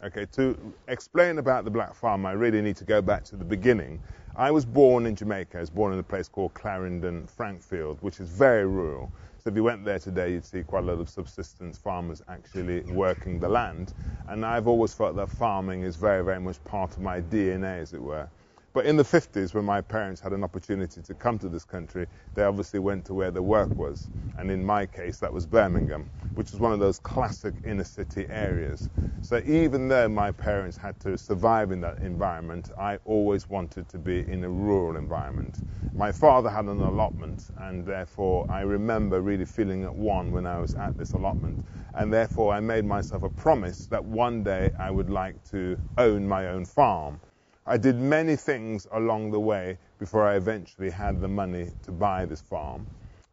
Okay, to explain about the Black Farm, I really need to go back to the beginning. I was born in Jamaica. I was born in a place called Clarendon, Frankfield, which is very rural. So if you went there today, you'd see quite a lot of subsistence farmers actually working the land. And I've always felt that farming is very, very much part of my DNA, as it were. But in the 50s, when my parents had an opportunity to come to this country, they obviously went to where the work was. And in my case, that was Birmingham, which is one of those classic inner city areas. So even though my parents had to survive in that environment, I always wanted to be in a rural environment. My father had an allotment, and therefore I remember really feeling at one when I was at this allotment. And therefore I made myself a promise that one day I would like to own my own farm. I did many things along the way before I eventually had the money to buy this farm.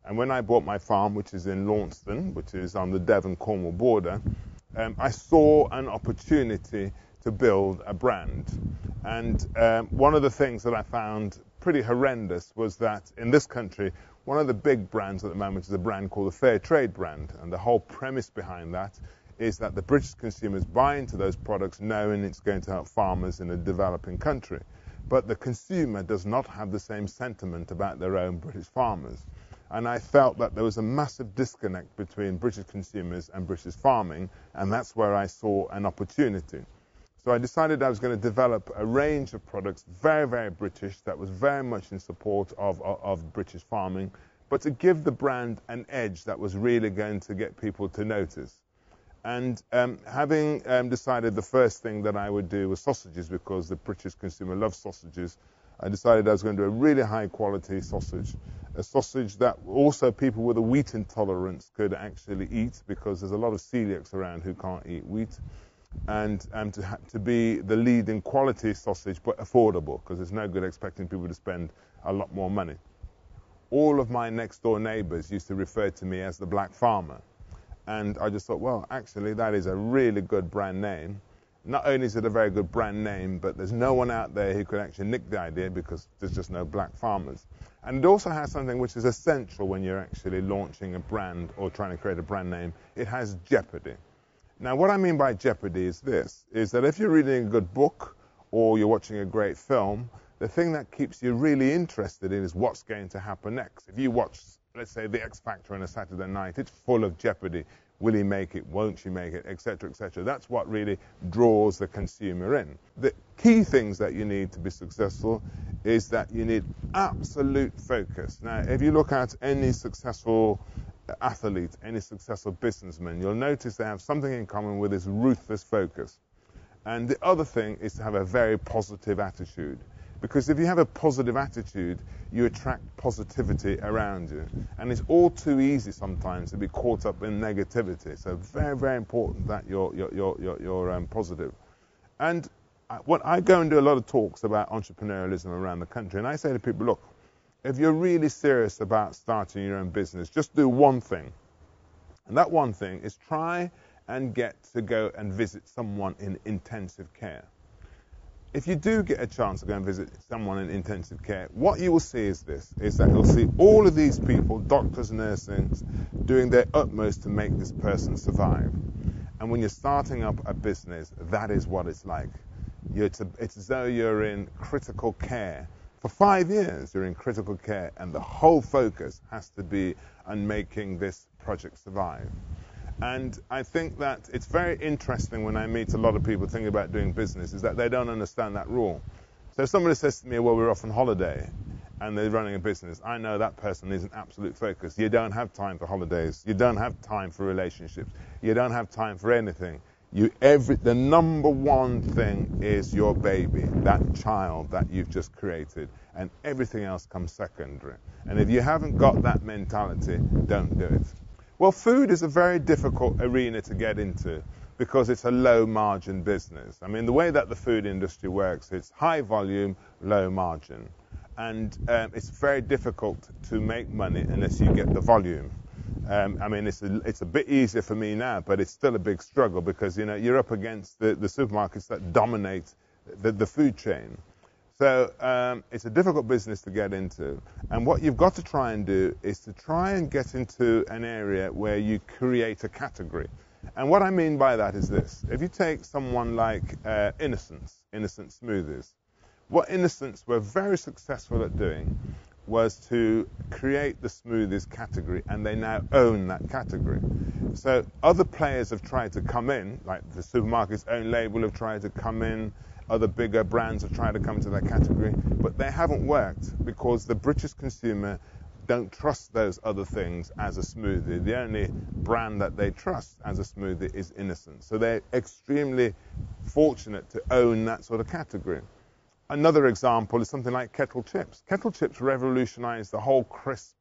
And when I bought my farm, which is in Launceston, which is on the Devon-Cornwall border, I saw an opportunity to build a brand. And one of the things that I found pretty horrendous was that in this country, one of the big brands at the moment is a brand called the Fair Trade brand. And the whole premise behind that is that the British consumers buy into those products knowing it's going to help farmers in a developing country. But the consumer does not have the same sentiment about their own British farmers. And I felt that there was a massive disconnect between British consumers and British farming, and that's where I saw an opportunity. So I decided I was going to develop a range of products, very, very British, that was very much in support of British farming, but to give the brand an edge that was really going to get people to notice. And having decided the first thing that I would do was sausages, because the British consumer loves sausages, I decided I was going to do a really high quality sausage, a sausage that also people with a wheat intolerance could actually eat, because there's a lot of celiacs around who can't eat wheat, and to be the leading quality sausage but affordable, because there's no good expecting people to spend a lot more money. All of my next door neighbours used to refer to me as the Black Farmer. And I just thought, well, actually, that is a really good brand name. Not only is it a very good brand name, but there's no one out there who could actually nick the idea, because there's just no black farmers. And it also has something which is essential when you're actually launching a brand or trying to create a brand name. It has jeopardy. Now, what I mean by jeopardy is this, is that if you're reading a good book or you're watching a great film, the thing that keeps you really interested in is what's going to happen next. If you watch, let's say, The X Factor on a Saturday night, it's full of jeopardy. Will he make it? Won't she make it? Etc., etc. That's what really draws the consumer in. The key things that you need to be successful is that you need absolute focus. Now, if you look at any successful athlete, any successful businessman, you'll notice they have something in common with this ruthless focus. And the other thing is to have a very positive attitude. Because if you have a positive attitude, you attract positivity around you. And it's all too easy sometimes to be caught up in negativity. So very, very important that you're positive. And what I go and do a lot of talks about entrepreneurialism around the country, and I say to people, look, if you're really serious about starting your own business, just do one thing. And that one thing is try and get to go and visit someone in intensive care. If you do get a chance to go and visit someone in intensive care, what you will see is this, is that you'll see all of these people, doctors, nurses, doing their utmost to make this person survive. And when you're starting up a business, that is what it's like. It's as though you're in critical care. For 5 years, you're in critical care, and the whole focus has to be on making this project survive. And I think that it's very interesting when I meet a lot of people thinking about doing business, is that they don't understand that rule. So if somebody says to me, well, we're off on holiday, and they're running a business, I know that person is an absolute focus. You don't have time for holidays. You don't have time for relationships. You don't have time for anything. The number one thing is your baby, that child that you've just created, and everything else comes secondary. And if you haven't got that mentality, don't do it. Well, food is a very difficult arena to get into because it's a low-margin business. I mean, the way that the food industry works, it's high volume, low margin. And it's very difficult to make money unless you get the volume. I mean, it's a bit easier for me now, but it's still a big struggle because, you know, you're up against the supermarkets that dominate the food chain. So it's a difficult business to get into. And what you've got to try and do is to try and get into an area where you create a category. And what I mean by that is this. If you take someone like Innocent Smoothies, what Innocents were very successful at doing was to create the smoothies category, and they now own that category. So other players have tried to come in, like the supermarket's own label have tried to come in, other bigger brands have tried to come to that category, but they haven't worked because the British consumer don't trust those other things as a smoothie. The only brand that they trust as a smoothie is Innocent. So they're extremely fortunate to own that sort of category. Another example is something like kettle chips. Kettle chips revolutionized the whole crisp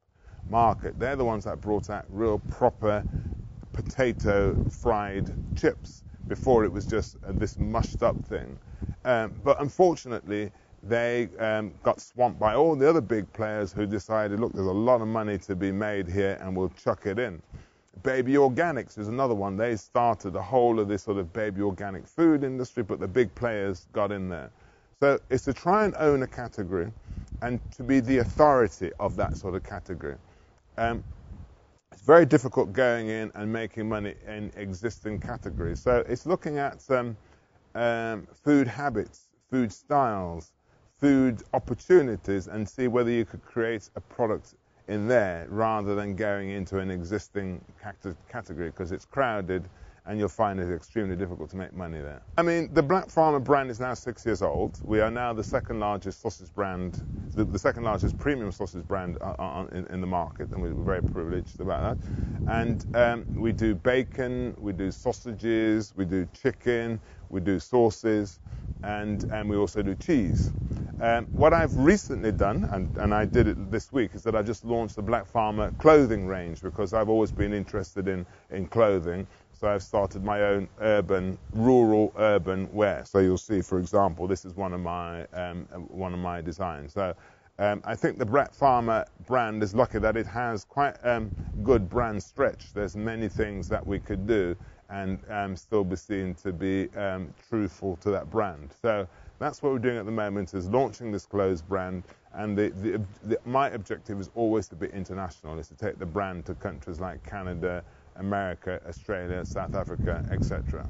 market. They're the ones that brought out real proper potato fried chips. Before it was just this mushed up thing. But unfortunately, they got swamped by all the other big players who decided, look, there's a lot of money to be made here and we'll chuck it in. Baby Organics is another one. They started the whole of this sort of baby organic food industry, but the big players got in there. So it's to try and own a category and to be the authority of that sort of category. It's very difficult going in and making money in existing categories. So it's looking at food habits, food styles, food opportunities, and see whether you could create a product in there rather than going into an existing category, because it's crowded and you'll find it extremely difficult to make money there. I mean, the Black Farmer brand is now 6 years old. We are now the second largest sausage brand, the second largest premium sausage brand in the market, and we're very privileged about that. And we do bacon, we do sausages, we do chicken, we do sauces, and we also do cheese. What I've recently done, and I did it this week, is that I just launched the Black Farmer clothing range, because I've always been interested in clothing. So I've started my own rural urban wear. So you'll see, for example, this is one of my designs. So I think the Black Farmer brand is lucky that it has quite good brand stretch. There's many things that we could do and still be seen to be truthful to that brand. So that's what we're doing at the moment, is launching this clothes brand. And my objective is always to be international, is to take the brand to countries like Canada, America, Australia, South Africa, etc.